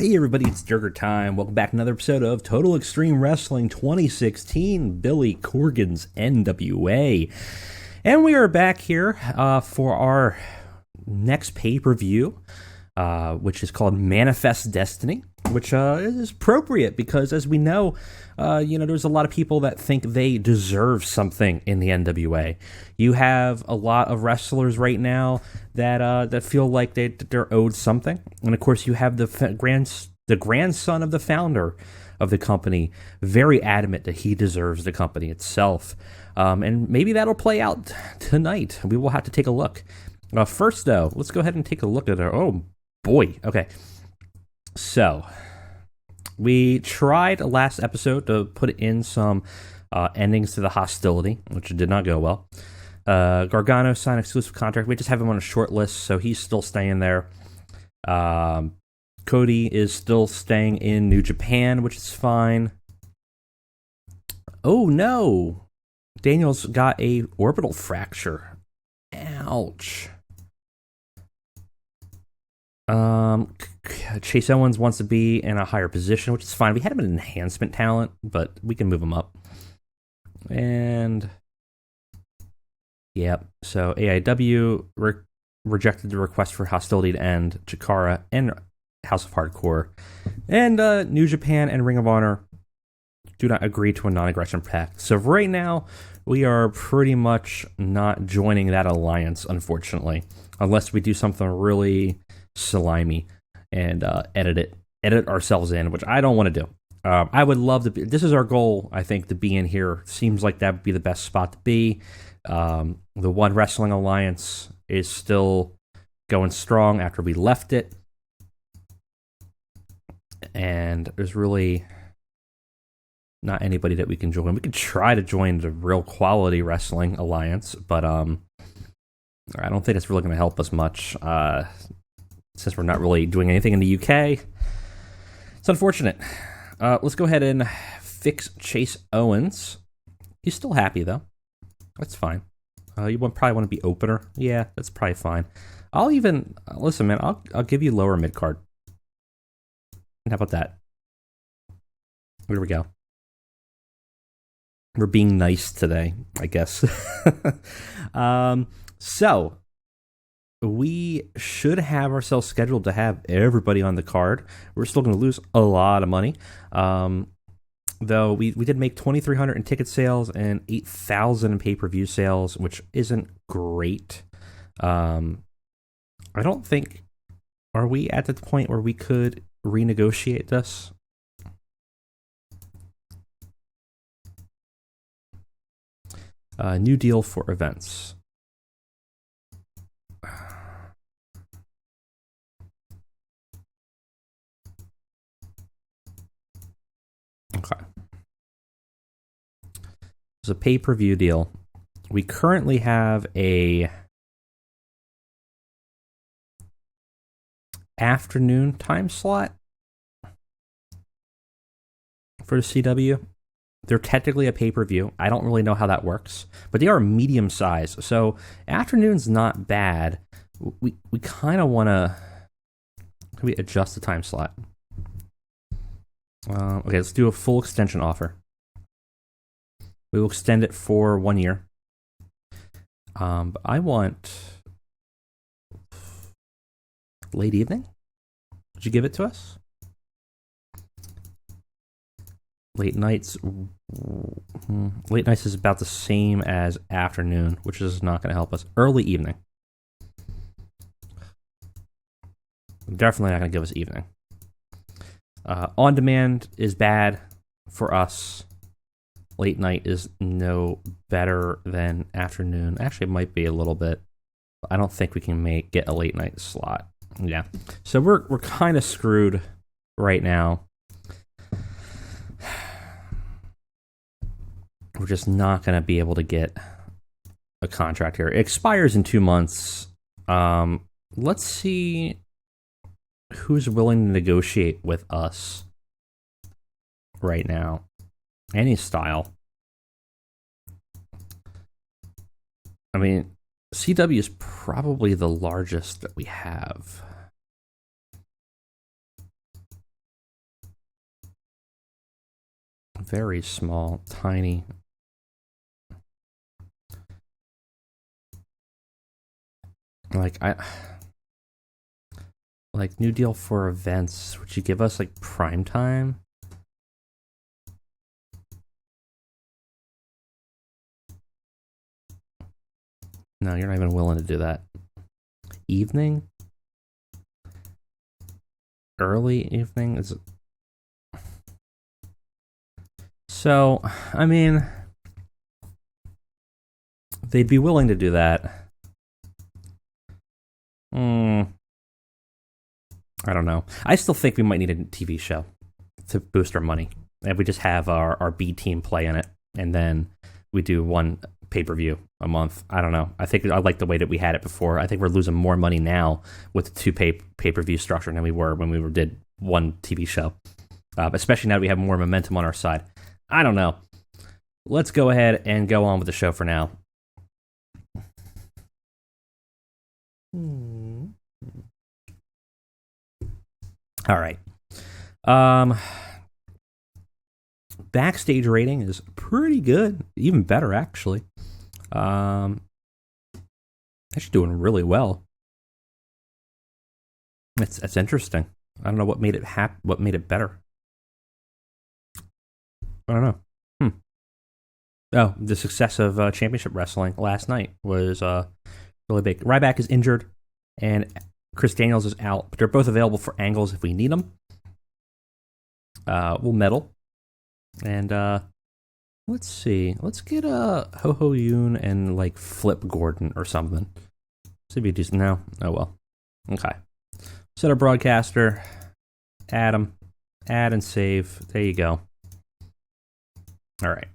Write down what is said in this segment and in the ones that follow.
Hey everybody, it's Durger time. Welcome back to another episode of Total Extreme Wrestling 2016, Billy Corgan's NWA. And we are back here for our next pay-per-view, which is called Manifest Destiny, which is appropriate because, as we know, there's a lot of people that think they deserve something in the NWA. You have a lot of wrestlers right now that feel like they're owed something, and of course, you have the grandson of the founder of the company, very adamant that he deserves the company itself, and maybe that'll play out tonight. We will have to take a look. First, though, let's go ahead and take a look at our. Oh boy, okay. So, we tried last episode to put in some endings to the hostility, which did not go well. Gargano signed exclusive contract. We just have him on a short list, so he's still staying there. Cody is still staying in New Japan, which is fine. Oh no! Daniel's got a orbital fracture. Ouch. Chase Owens wants to be in a higher position, which is fine. We had him an enhancement talent, but we can move him up. And yep. So AIW rejected the request for hostility to end. Chikara and House of Hardcore, and New Japan and Ring of Honor do not agree to a non-aggression pact. So right now, we are pretty much not joining that alliance, unfortunately, unless we do something really slimy and edit ourselves in, which I don't want to do. I would love to be, this is our goal, I think, to be in here. Seems like that would be the best spot to be. The One Wrestling Alliance is still going strong after we left it, and there's really not anybody that we can join. We could try to join the Real Quality Wrestling Alliance, but I don't think it's really going to help us much. Since we're not really doing anything in the UK. It's unfortunate. Let's go ahead and fix Chase Owens. He's still happy, though. That's fine. You probably want to be opener. Yeah, that's probably fine. I'll even... listen, man, I'll give you lower mid-card. How about that? Here we go. We're being nice today, I guess. So... we should have ourselves scheduled to have everybody on the card. We're still going to lose a lot of money. Though we did make $2,300 in ticket sales and $8,000 in pay-per-view sales, which isn't great. I don't think... are we at the point where we could renegotiate this? New deal for events. Okay. It's a pay-per-view deal. We currently have a afternoon time slot for the CW. They're technically a pay-per-view. I don't really know how that works, but they are medium size. So afternoon's not bad. We kind of want to... can we adjust the time slot? Okay, let's do a full extension offer. We will extend it for 1 year. But I want late evening. Would you give it to us? Late nights. Late nights is about the same as afternoon, which is not going to help us. Early evening. Definitely not going to give us evening. On demand is bad for us. Late night is no better than afternoon. Actually, it might be a little bit. I don't think we can get a late night slot. Yeah, so we're kind of screwed right now. We're just not going to be able to get a contract here. It expires in 2 months. Let's see who's willing to negotiate with us right now. Any style. I mean, CW is probably the largest that we have. Very small, tiny. Like new deal for events. Would you give us like prime time? No, you're not even willing to do that. Evening? Early evening? Is it? So, I mean, they'd be willing to do that. I don't know. I still think we might need a TV show to boost our money. And we just have our B team play in it, and then we do one pay-per-view a month. I don't know. I think I like the way that we had it before. I think we're losing more money now with the two pay-per-view structure than we were when we did one TV show. Especially now that we have more momentum on our side. I don't know. Let's go ahead and go on with the show for now. All right. Backstage rating is pretty good, even better actually. Actually doing really well. That's interesting. I don't know what made it what made it better. I don't know. Oh, the success of Championship Wrestling last night was really big. Ryback is injured, and Chris Daniels is out, but they're both available for angles if we need them. We'll medal. And let's see. Let's get Ho Ho Yoon and like Flip Gordon or something. See if you do no. Oh well. Okay. Set a broadcaster. Add them. Add and save. There you go. All right.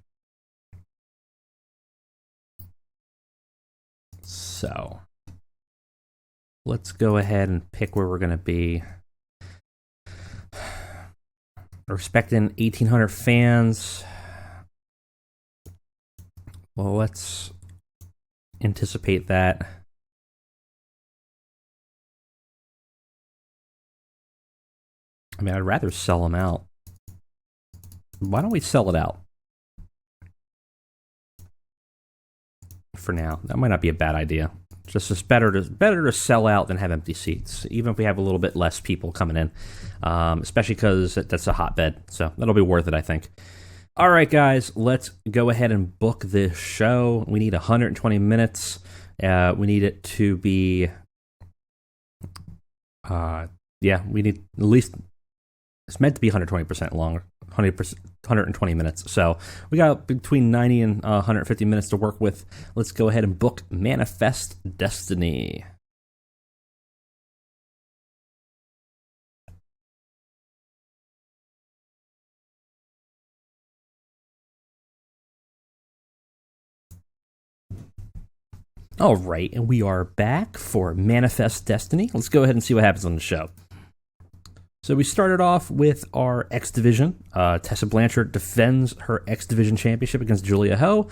So let's go ahead and pick where we're going to be. We're expecting 1,800 fans. Well, let's anticipate that. I mean, I'd rather sell them out. Why don't we sell it out? For now, that might not be a bad idea. It's better to sell out than have empty seats, even if we have a little bit less people coming in, especially because that's a hotbed. So that'll be worth it, I think. All right, guys, let's go ahead and book this show. We need 120 minutes. We need it to be, we need at least, it's meant to be 120% longer, 120 minutes. So we got between 90 and 150 minutes to work with. Let's go ahead and book Manifest Destiny. All right, and we are back for Manifest Destiny. Let's go ahead and see what happens on the show. So we started off with our X Division. Tessa Blanchard defends her X Division championship against Julia Ho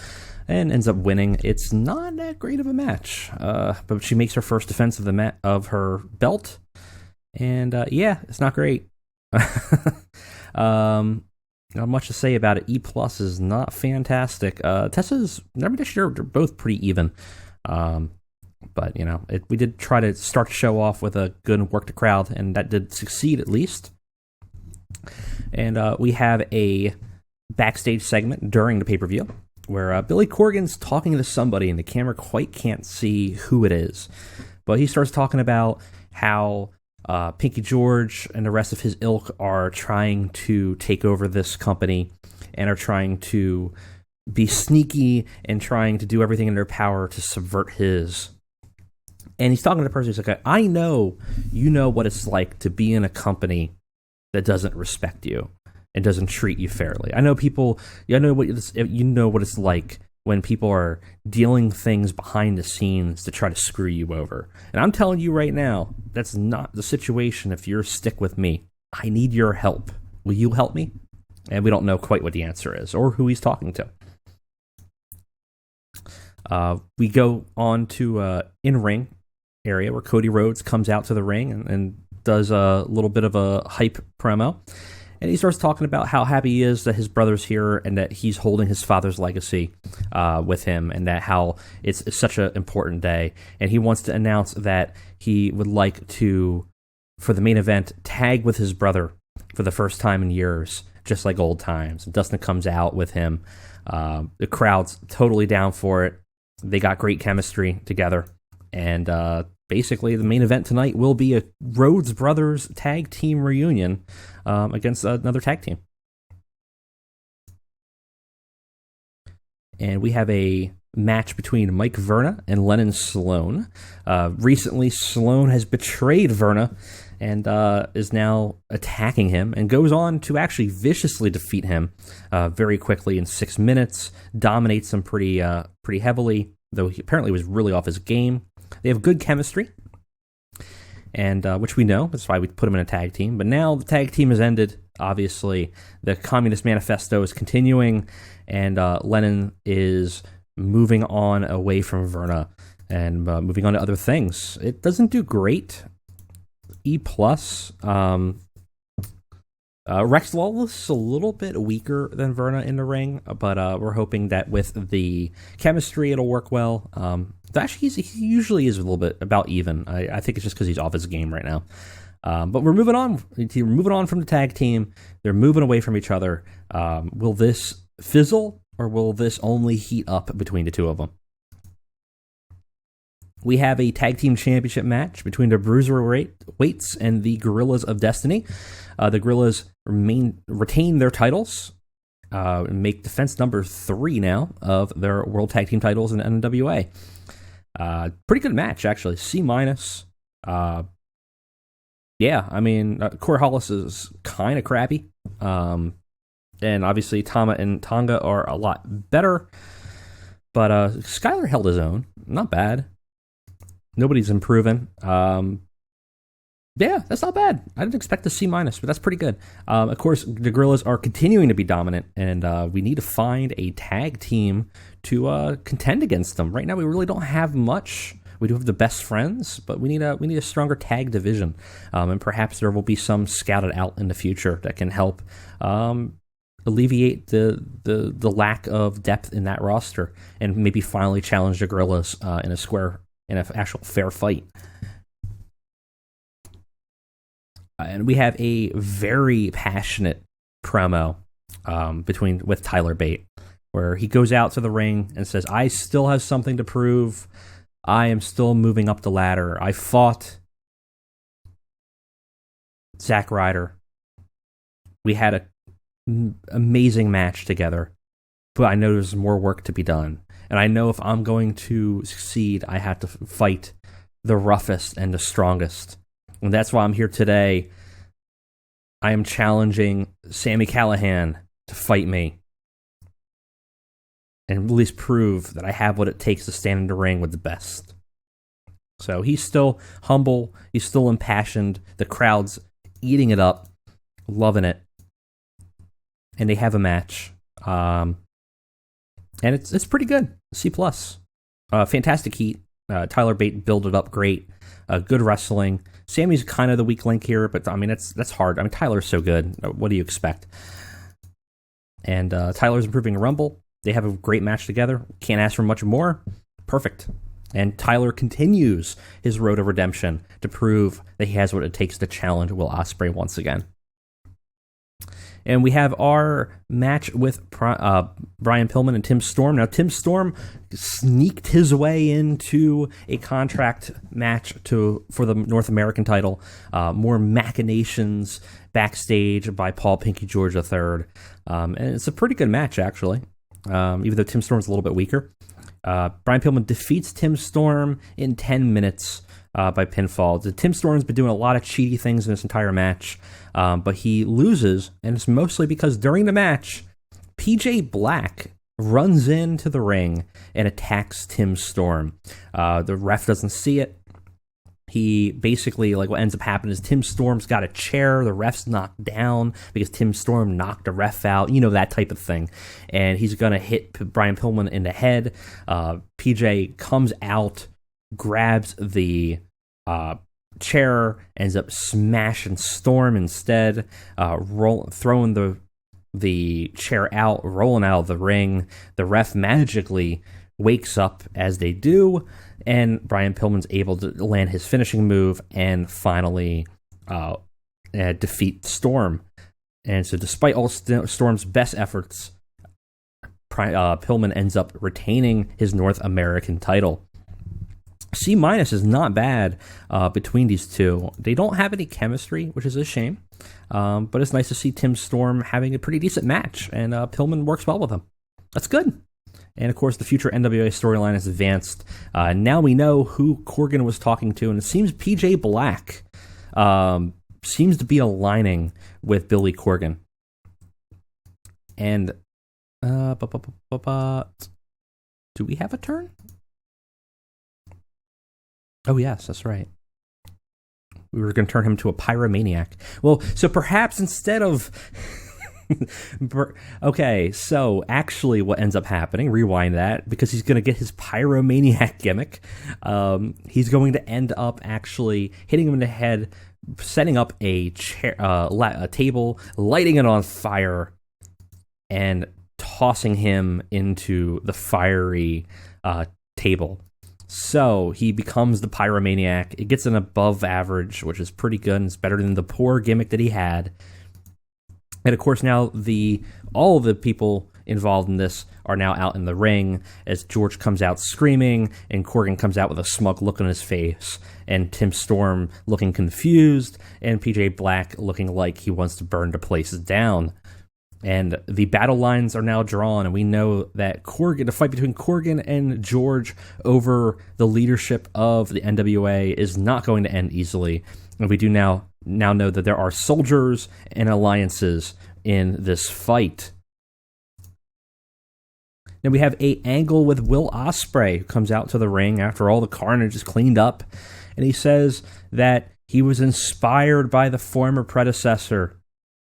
and ends up winning. It's not that great of a match, but she makes her first defense of her belt. And it's not great. Not much to say about it. E+ is not fantastic. Tessa's, they're both pretty even. But, we did try to start the show off with a good work the crowd, and that did succeed at least. And we have a backstage segment during the pay-per-view where Billy Corgan's talking to somebody, and the camera quite can't see who it is. But he starts talking about how Pinky George and the rest of his ilk are trying to take over this company and are trying to be sneaky and trying to do everything in their power to subvert his. And he's talking to the person who's like, I know you know what it's like to be in a company that doesn't respect you and doesn't treat you fairly. I know people, you know what it's like when people are dealing things behind the scenes to try to screw you over. And I'm telling you right now, that's not the situation if you're stick with me. I need your help. Will you help me? And we don't know quite what the answer is or who he's talking to. We go on to in-ring area where Cody Rhodes comes out to the ring and does a little bit of a hype promo. And he starts talking about how happy he is that his brother's here and that he's holding his father's legacy with him, and that how it's such an important day. And he wants to announce that he would like to, for the main event, tag with his brother for the first time in years, just like old times. And Dustin comes out with him. The crowd's totally down for it. They got great chemistry together. And basically, the main event tonight will be a Rhodes Brothers tag team reunion against another tag team. And we have a match between Mike Verna and Lennon Sloan. Recently, Sloan has betrayed Verna and is now attacking him and goes on to actually viciously defeat him very quickly in 6 minutes, dominates him pretty heavily, though he apparently was really off his game. They have good chemistry, and which we know. That's why we put them in a tag team. But now the tag team has ended, obviously. The Communist Manifesto is continuing, and Lennon is moving on away from Verna and moving on to other things. It doesn't do great. E+. Rex Lawless is a little bit weaker than Verna in the ring, but we're hoping that with the chemistry it'll work well. Actually, he usually is a little bit about even. I think it's just because he's off his game right now. But we're moving on. We're moving on from the tag team. They're moving away from each other. Will this fizzle, or will this only heat up between the two of them? We have a tag team championship match between the Bruiserweights and the Gorillas of Destiny. The Gorillas retain their titles and make defense number 3 now of their World Tag Team titles in NWA. Pretty good match, actually. C-. Yeah, I mean, Corey Hollis is kind of crappy. And obviously, Tama and Tonga are a lot better. But Skyler held his own. Not bad. Nobody's improving. Yeah, that's not bad. I didn't expect a C-, but that's pretty good. Of course, the Gorillas are continuing to be dominant, and we need to find a tag team to contend against them. Right now, we really don't have much. We do have the Best Friends, but we need a stronger tag division, and perhaps there will be some scouted out in the future that can help alleviate the lack of depth in that roster, and maybe finally challenge the Gorillas in an actual fair fight. And we have a very passionate promo with Tyler Bate, where he goes out to the ring and says, "I still have something to prove. I am still moving up the ladder. I fought Zack Ryder. We had an amazing match together, but I know there's more work to be done. And I know if I'm going to succeed, I have to fight the roughest and the strongest. And that's why I'm here today. I am challenging Sami Callihan to fight me and at least prove that I have what it takes to stand in the ring with the best." So he's still humble. He's still impassioned. The crowd's eating it up, loving it. And they have a match. And it's pretty good. C+. Fantastic heat. Tyler Bate built it up great. Good wrestling. Sammy's kind of the weak link here, but I mean that's hard. I mean, Tyler's so good. What do you expect? And Tyler's improving Rumble. They have a great match together. Can't ask for much more. Perfect. And Tyler continues his road to redemption to prove that he has what it takes to challenge Will Ospreay once again. And we have our match with Brian Pillman and Tim Storm. Now, Tim Storm sneaked his way into a contract match for the North American title. More machinations backstage by Paul Pinky George III. And it's a pretty good match, actually, even though Tim Storm's a little bit weaker. Brian Pillman defeats Tim Storm in 10 minutes by pinfall. Tim Storm's been doing a lot of cheaty things in this entire match, but he loses, and it's mostly because during the match, PJ Black runs into the ring and attacks Tim Storm. The ref doesn't see it. He basically, what ends up happening is Tim Storm's got a chair, the ref's knocked down because Tim Storm knocked the ref out, that type of thing. And he's going to hit Brian Pillman in the head. PJ comes out, grabs the chair ends up smashing Storm instead, throwing the chair out, rolling out of the ring. The ref magically wakes up as they do, and Brian Pillman's able to land his finishing move and finally defeat Storm. And so despite all Storm's best efforts, Pillman ends up retaining his North American title. C- is not bad between these two. They don't have any chemistry, which is a shame. But it's nice to see Tim Storm having a pretty decent match, and Pillman works well with him. That's good. And, of course, the future NWA storyline is advanced. Now we know who Corgan was talking to, and it seems PJ Black seems to be aligning with Billy Corgan. And, do we have a turn? Oh, yes, that's right. We were going to turn him to a pyromaniac. Well, so perhaps instead of... Okay, so actually what ends up happening, rewind that, because he's going to get his pyromaniac gimmick. He's going to end up actually hitting him in the head, setting up a chair, a table, lighting it on fire, and tossing him into the fiery table. So he becomes the pyromaniac. It gets an above average, which is pretty good, and it's better than the poor gimmick that he had. And of course, now all of the people involved in this are now out in the ring as George comes out screaming, and Corgan comes out with a smug look on his face, and Tim Storm looking confused, and PJ Black looking like he wants to burn the place down. And the battle lines are now drawn, and we know that the fight between Corgan and George over the leadership of the NWA is not going to end easily. And we do now know that there are soldiers and alliances in this fight. Then we have an angle with Will Ospreay, who comes out to the ring after all the carnage is cleaned up, and he says that he was inspired by the former predecessor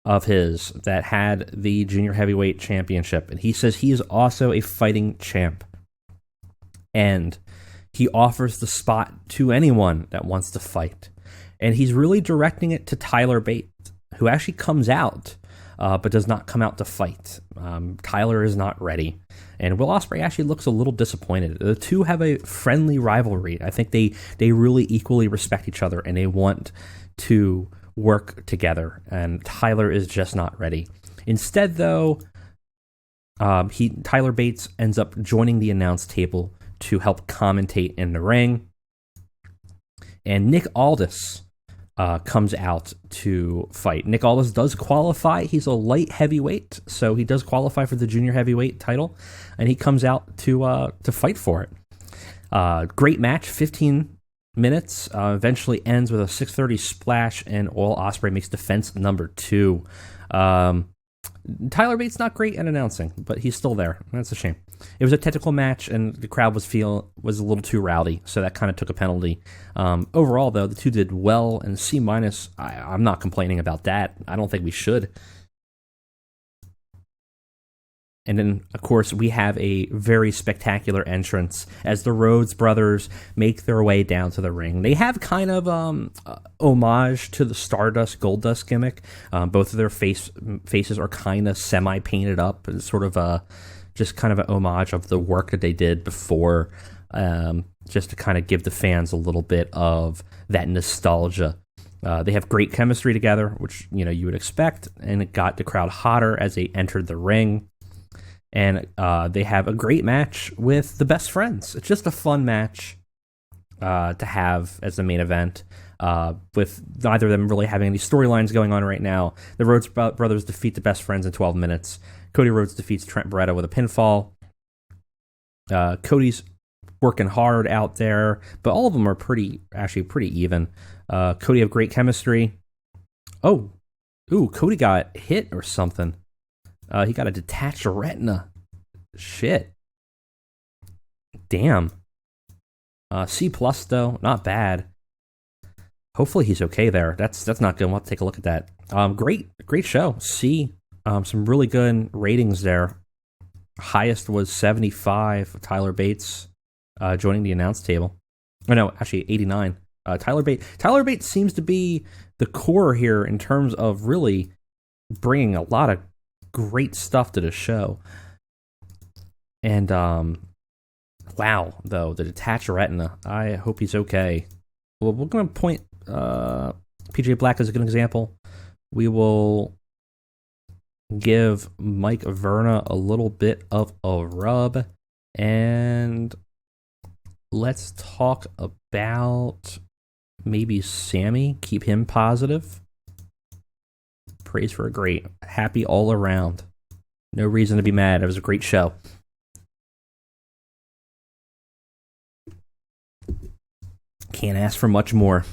of his that had the junior heavyweight championship, and he says he is also a fighting champ, and he offers the spot to anyone that wants to fight. And he's really directing it to Tyler Bates, who actually comes out, but does not come out to fight. Tyler is not ready. And Will Ospreay actually looks a little disappointed. The two have a friendly rivalry. I think they really equally respect each other, and they want to work together. And Tyler is just not ready. Instead, though, Tyler Bates ends up joining the announce table to help commentate in the ring. And Nick Aldis comes out to fight. Nick Aldis does qualify. He's a light heavyweight, so he does qualify for the junior heavyweight title, and he comes out to fight for it. Great match, 15 minutes. Eventually ends with a 6:30 splash, and Will Ospreay makes defense number 2. Tyler Bates not great at announcing, but he's still there. That's a shame. It was a technical match, and the crowd was a little too rowdy, so that kind of took a penalty. Overall, though, the two did well, and C-, I'm not complaining about that. I don't think we should. And then, of course, we have a very spectacular entrance as the Rhodes brothers make their way down to the ring. They have kind of homage to the Stardust Goldust gimmick. Both of their faces are kind of semi-painted up. It's sort of just kind of an homage of the work that they did before, just to kind of give the fans a little bit of that nostalgia. They have great chemistry together, which you would expect, and it got the crowd hotter as they entered the ring. And they have a great match with the Best Friends. It's just a fun match to have as the main event, with neither of them really having any storylines going on right now. The Rhodes brothers defeat the Best Friends in 12 minutes. Cody Rhodes defeats Trent Beretta with a pinfall. Cody's working hard out there, but all of them are pretty even. Cody have great chemistry. Cody got hit or something. He got a detached retina. Shit. Damn. C+ though, not bad. Hopefully he's okay there. That's not good. We'll have to take a look at that. Great show. C. Some really good ratings there. Highest was 75. Tyler Bates joining the announce table. Oh no, actually 89. Tyler Bate seems to be the core here in terms of really bringing a lot of great stuff to the show. And wow, though, the detached retina. I hope he's okay. Well, we're going to point PJ Black as a good example. We will give Mike Verna a little bit of a rub, and let's talk about maybe Sammy. Keep him positive. Praise for a great, happy all around. No reason to be mad. It was a great show. Can't ask for much more.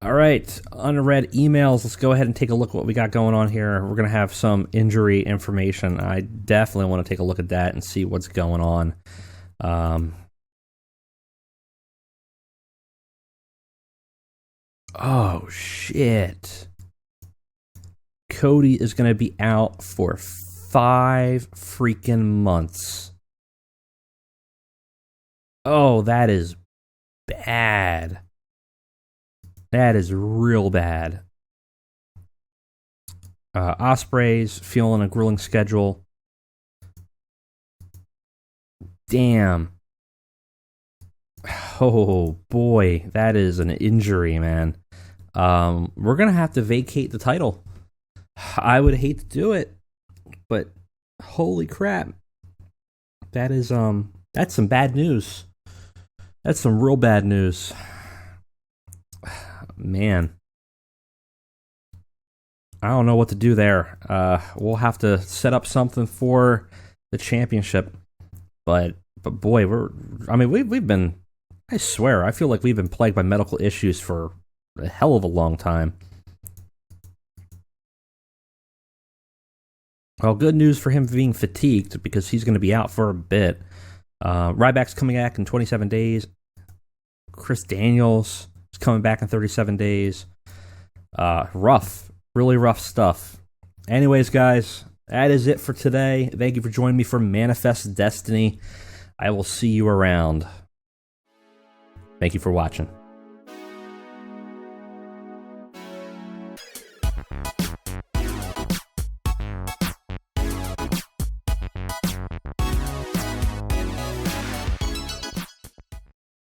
All right, unread emails. Let's go ahead and take a look at what we got going on here. We're going to have some injury information. I definitely want to take a look at that and see what's going on. Oh, shit. Cody is going to be out for 5 freaking months. Oh, that is bad. That is real bad. Osprey's feeling a grueling schedule. Damn. Oh, boy. That is an injury, man. We're going to have to vacate the title. I would hate to do it, but holy crap. That is, that's some bad news. That's some real bad news. Man. I don't know what to do there. We'll have to set up something for the championship. But boy, we've been, I swear, I feel like we've been plagued by medical issues for a hell of a long time. Well, good news for him being fatigued because he's going to be out for a bit. Ryback's coming back in 27 days. Chris Daniels is coming back in 37 days. Rough. Really rough stuff. Anyways, guys, that is it for today. Thank you for joining me for Manifest Destiny. I will see you around. Thank you for watching.